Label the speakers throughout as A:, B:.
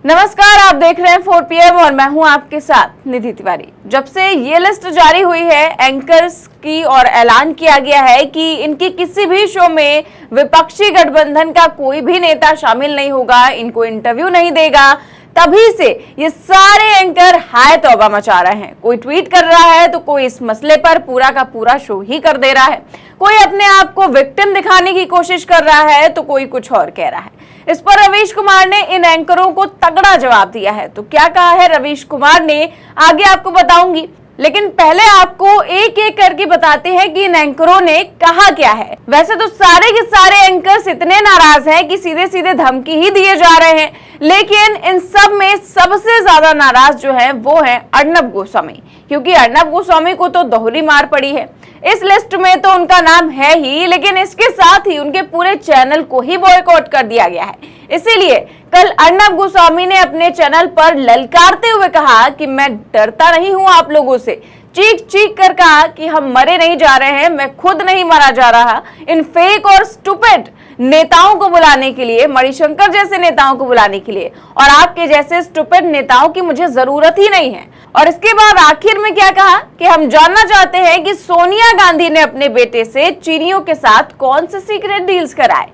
A: नमस्कार, आप देख रहे हैं 4 PM और मैं हूं आपके साथ निधि तिवारी। जब से ये लिस्ट जारी हुई है एंकर्स की और ऐलान किया गया है कि इनकी किसी भी शो में विपक्षी गठबंधन का कोई भी नेता शामिल नहीं होगा, इनको इंटरव्यू नहीं देगा, तभी से ये सारे एंकर हाय तौबा मचा रहे हैं। कोई ट्वीट कर रहा है तो कोई इस मसले पर पूरा का पूरा शो ही कर दे रहा है, कोई अपने आप को विक्टिम दिखाने की कोशिश कर रहा है तो कोई कुछ और कह रहा है। इस पर रवीश कुमार ने इन एंकरों को तगड़ा जवाब दिया है। तो क्या कहा है रवीश कुमार ने, आगे आपको बताऊंगी, लेकिन पहले आपको एक एक करके बताते हैं कि इन एंकरों ने कहा क्या है। वैसे तो सारे के सारे एंकर्स इतने नाराज हैं कि सीधे सीधे धमकी ही दिए जा रहे हैं, लेकिन इन सब में सबसे ज्यादा नाराज जो है वो है अर्नब गोस्वामी, क्योंकि अर्नब गोस्वामी को तो दोहरी मार पड़ी है। इस लिस्ट में तो उनका नाम है ही, लेकिन इसके साथ ही उनके पूरे चैनल को ही बॉयकॉट कर दिया गया है। इसीलिए कल अर्नब गोस्वामी ने अपने चैनल पर ललकारते हुए कहा कि मैं डरता नहीं हूं आप लोगों से, चीख चीख कर कहा कि हम मरे नहीं जा रहे हैं, मैं खुद नहीं मरा जा रहा। इन फेक और स्टूपिड नेताओं को बुलाने के लिए, मणिशंकर जैसे नेताओं को बुलाने के लिए, और आपके जैसे स्टूपिड नेताओं की मुझे जरूरत ही नहीं है। और इसके बाद आखिर में क्या कहा कि हम जानना चाहते हैं कि सोनिया गांधी ने अपने बेटे से चीनियों के साथ कौन से सीक्रेट डील्स कराए।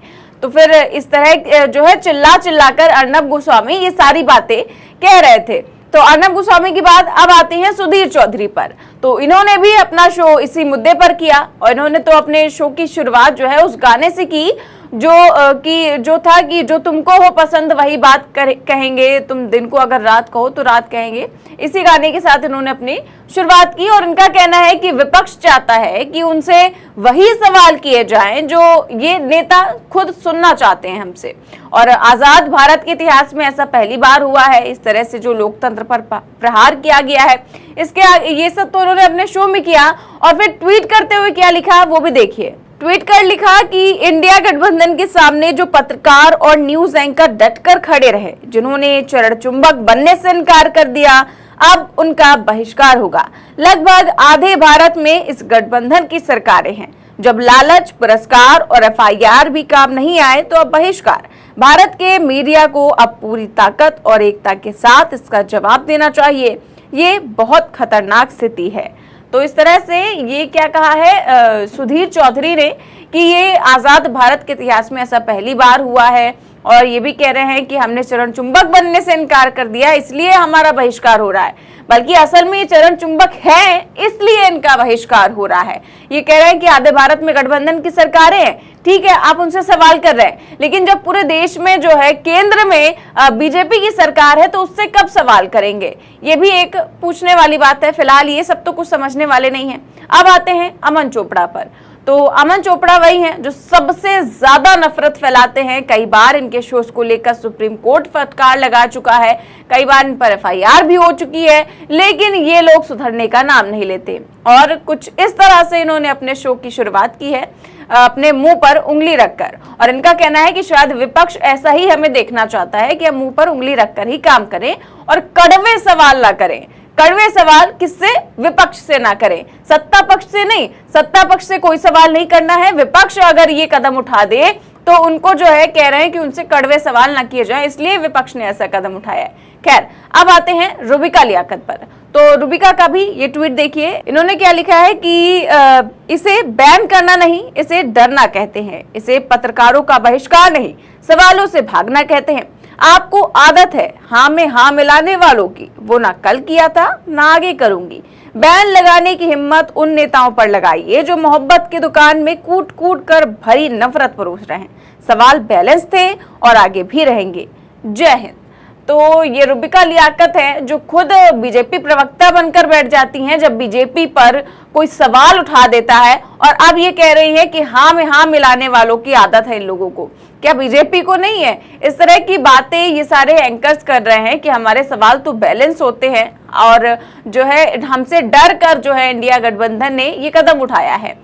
A: तो फिर इस तरह जो है चिल्ला चिल्लाकर अर्नब गोस्वामी ये सारी बातें कह रहे थे। तो अर्नब गोस्वामी की बात अब आती है सुधीर चौधरी पर। तो इन्होंने भी अपना शो इसी मुद्दे पर किया और इन्होंने तो अपने शो की शुरुआत जो है उस गाने से की जो था कि जो तुमको हो पसंद वही बात कहेंगे, तुम दिन को अगर रात कहो तो रात कहेंगे। इसी गाने के साथ इन्होंने अपनी शुरुआत की और इनका कहना है कि विपक्ष चाहता है कि उनसे वही सवाल किए जाएं जो ये नेता खुद सुनना चाहते हैं हमसे। और आजाद भारत के इतिहास में ऐसा पहली बार हुआ है, इस तरह से जो लोकतंत्र पर प्रहार किया गया है। इसके ये सब तो उन्होंने अपने शो में किया और फिर ट्वीट करते हुए क्या लिखा वो भी देखिए। ट्वीट कर लिखा कि इंडिया गठबंधन के सामने जो पत्रकार और न्यूज एंकर डटकर खड़े रहे, जिन्होंने चरण चुंबक बनने से इनकार कर दिया, अब उनका बहिष्कार होगा। लगभग आधे भारत में इस गठबंधन की सरकारें हैं। जब लालच, पुरस्कार और FIR भी काम नहीं आए तो अब बहिष्कार। भारत के मीडिया को अब पूरी ताकत और एकता के साथ इसका जवाब देना चाहिए। ये बहुत खतरनाक स्थिति है। तो इस तरह से ये क्या कहा है सुधीर चौधरी ने कि ये आजाद भारत के इतिहास में ऐसा पहली बार हुआ है और ये भी कह रहे हैं कि हमने चरण चुंबक बनने से इनकार कर दिया इसलिए हमारा बहिष्कार हो रहा है, बल्कि असल में ये चरण चुंबक है इसलिए इनका बहिष्कार हो रहा है। ये कह रहे हैं कि आधे भारत में गठबंधन की सरकारें हैं, ठीक है, आप उनसे सवाल कर रहे हैं, लेकिन जब पूरे देश में जो है केंद्र में बीजेपी की सरकार है तो उससे कब सवाल करेंगे? ये भी एक पूछने वाली बात है। फिलहाल ये सब तो कुछ समझने वाले नहीं है। अब आते हैं अमन चोपड़ा पर। तो अमन चोपड़ा वही हैं जो सबसे ज्यादा नफरत फैलाते हैं। कई बार इनके शोज को लेकर सुप्रीम कोर्ट फटकार लगा चुका है, कई बार इन पर FIR भी हो चुकी है, लेकिन ये लोग सुधरने का नाम नहीं लेते। और कुछ इस तरह से इन्होंने अपने शो की शुरुआत की है, अपने मुंह पर उंगली रखकर। और इनका कहना है कि शायद विपक्ष ऐसा ही हमें देखना चाहता है कि हम मुंह पर उंगली रखकर ही काम करें और कड़वे सवाल ना करें। कड़वे सवाल किससे? विपक्ष से ना करें, सत्ता पक्ष से नहीं। सत्ता पक्ष से कोई सवाल नहीं करना है। विपक्ष अगर ये कदम उठा दे तो उनको जो है कह रहे हैं कि उनसे कड़वे सवाल ना किए जाए, इसलिए विपक्ष ने ऐसा कदम उठाया है। खैर, अब आते हैं रुबिका लियाकत पर। तो रुबिका का भी ये ट्वीट देखिए। इन्होंने क्या लिखा है कि इसे बैन करना नहीं, इसे डरना कहते हैं, इसे पत्रकारों का बहिष्कार नहीं, सवालों से भागना कहते हैं। आपको आदत है हाँ में हाँ मिलाने वालों की, वो ना कल किया था ना आगे करूंगी। बैन लगाने की हिम्मत उन नेताओं पर लगाइए जो मोहब्बत की दुकान में कूट कूट कर भरी नफरत परोस रहे हैं। सवाल बैलेंस थे और आगे भी रहेंगे। जय हिंद। तो ये रुबिका लियाकत है जो खुद बीजेपी प्रवक्ता बनकर बैठ जाती हैं जब बीजेपी पर कोई सवाल उठा देता है, और अब ये कह रही है कि हाँ में हाँ मिलाने वालों की आदत है इन लोगों को। क्या बीजेपी को नहीं है? इस तरह की बातें ये सारे एंकर्स कर रहे हैं कि हमारे सवाल तो बैलेंस होते हैं, और जो है हमसे डर कर जो है इंडिया गठबंधन ने ये कदम उठाया है।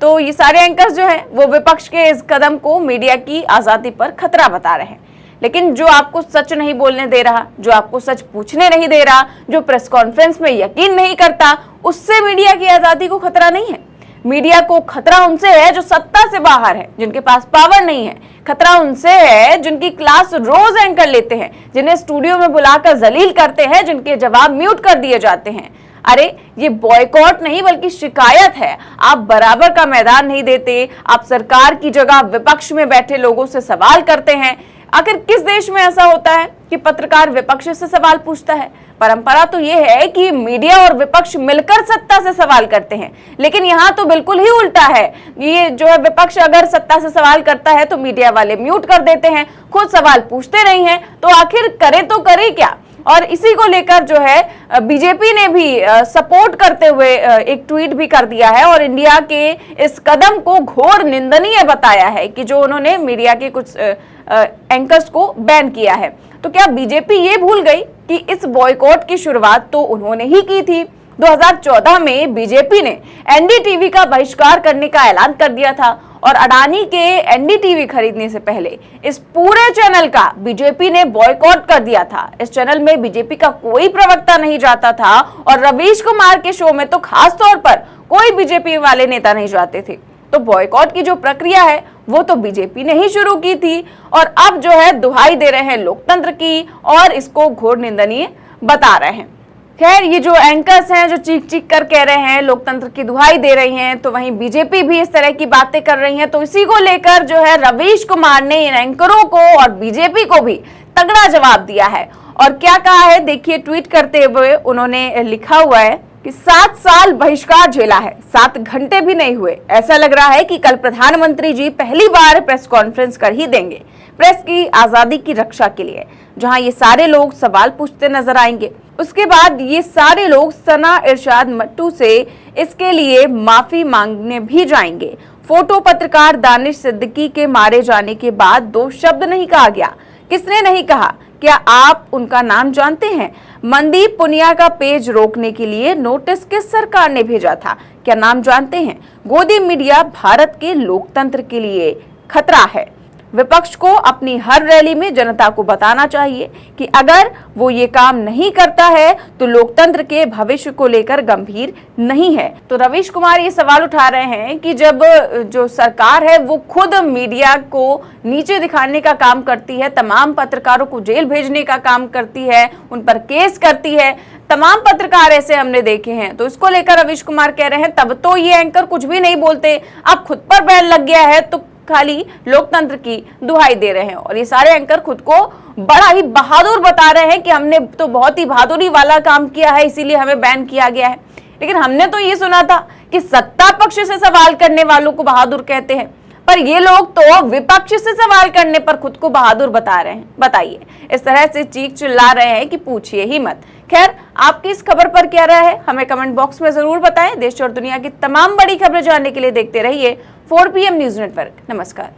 A: तो ये सारे एंकर्स जो है वो विपक्ष के इस कदम को मीडिया की आजादी पर खतरा बता रहे हैं। लेकिन जो आपको सच नहीं बोलने दे रहा, जो आपको सच पूछने नहीं दे रहा, जो प्रेस कॉन्फ्रेंस में यकीन नहीं करता, उससे मीडिया की आजादी को खतरा नहीं है। मीडिया को खतरा उनसे है जो सत्ता से बाहर है, जिनके पास पावर नहीं है। खतरा उनसे है जिनकी क्लास रोज एंकर लेते हैं, जिन्हें स्टूडियो में बुलाकर जलील करते हैं, जिनके जवाब म्यूट कर दिए जाते हैं। अरे ये बॉयकॉट नहीं बल्कि शिकायत है। आप बराबर का मैदान नहीं देते, आप सरकार की जगह विपक्ष में बैठे लोगों से सवाल करते हैं। आखिर किस देश में ऐसा होता है कि पत्रकार विपक्ष से सवाल पूछता है? परंपरा तो यह है कि मीडिया और विपक्ष मिलकर सत्ता से सवाल करते हैं, लेकिन यहाँ तो बिल्कुल ही उल्टा है। ये जो है, विपक्ष अगर सत्ता से सवाल करता है तो मीडिया वाले म्यूट कर देते हैं, खुद सवाल पूछते नहीं हैं। तो आखिर करे तो करे क्या? और इसी को लेकर जो है बीजेपी ने भी सपोर्ट करते हुए एक ट्वीट भी कर दिया है और इंडिया के इस कदम को घोर निंदनीय बताया है कि जो उन्होंने मीडिया के कुछ एंकर्स को बैन किया है। तो क्या बीजेपी ये भूल गई कि इस बॉयकॉट की शुरुआत तो उन्होंने ही की थी? 2014 में बीजेपी ने एनडीटीवी का बहिष्कार करने का ऐलान कर दिया था और अडानी के एनडीटीवी खरीदने से पहले इस पूरे चैनल का बीजेपी ने बॉयकॉट कर दिया था। इस चैनल में बीजेपी का कोई प्रवक्ता नहीं जाता था और रवीश कुमार के शो में तो खास तौर पर कोई बीजेपी वाले नेता नहीं जाते थे। तो बॉयकॉट की जो प्रक्रिया है वो तो बीजेपी ने ही शुरू की थी और अब जो है दुहाई दे रहे हैं लोकतंत्र की और इसको घोर निंदनीय बता रहे हैं। खैर, ये जो एंकर्स हैं जो चीख चीख कर कह रहे हैं लोकतंत्र की दुहाई दे रही हैं, तो वहीं बीजेपी भी इस तरह की बातें कर रही है। तो इसी को लेकर जो है रवीश कुमार ने इन एंकरों को और बीजेपी को भी तगड़ा जवाब दिया है। और क्या कहा है देखिए, ट्वीट करते हुए उन्होंने लिखा हुआ है कि 7 साल बहिष्कार झेला है, 7 घंटे भी नहीं हुए। ऐसा लग रहा है कि कल प्रधानमंत्री जी पहली बार प्रेस कॉन्फ्रेंस कर ही देंगे, प्रेस की आजादी की रक्षा के लिए, जहां ये सारे लोग सवाल पूछते नजर आएंगे। उसके बाद ये सारे लोग सना इरशाद मट्टू से इसके लिए माफी मांगने भी जाएंगे। फोटो पत्रकार दानिश सिद्दीकी के मारे जाने के बाद 2 शब्द नहीं कहा गया। किसने नहीं कहा? क्या आप उनका नाम जानते हैं? मनदीप पुनिया का पेज रोकने के लिए नोटिस किस सरकार ने भेजा था? क्या नाम जानते हैं? गोदी मीडिया भारत के लोकतंत्र के लिए खतरा है। विपक्ष को अपनी हर रैली में जनता को बताना चाहिए कि अगर वो ये काम नहीं करता है तो लोकतंत्र के भविष्य को लेकर गंभीर नहीं है। तो रवीश कुमार ये सवाल उठा रहे हैं कि जब जो सरकार है वो खुद मीडिया को नीचे दिखाने का काम करती है, तमाम पत्रकारों को जेल भेजने का काम करती है, उन पर केस करती है, तमाम पत्रकार ऐसे हमने देखे हैं। तो इसको लेकर रवीश कुमार कह रहे हैं तब तो ये एंकर कुछ भी नहीं बोलते, अब खुद पर बैन लग गया है तो खाली लोकतंत्र की दुहाई दे रहे हैं। और ये सारे एंकर खुद को बड़ा ही बहादुर बता रहे हैं कि हमने तो बहुत ही बहादुरी वाला काम किया है, इसीलिए हमें बैन किया गया है। लेकिन हमने तो ये सुना था कि सत्ता पक्ष से सवाल करने वालों को बहादुर कहते हैं, पर ये लोग तो विपक्ष से सवाल करने पर खुद को बहादुर बता रहे हैं। बताइए, इस तरह से चीख चिल्ला रहे हैं कि पूछिए ही मत। खैर, आपकी इस खबर पर क्या राय है हमें कमेंट बॉक्स में जरूर बताएं। देश और दुनिया की तमाम बड़ी खबरें जानने के लिए देखते रहिए 4 PM न्यूज नेटवर्क। नमस्कार।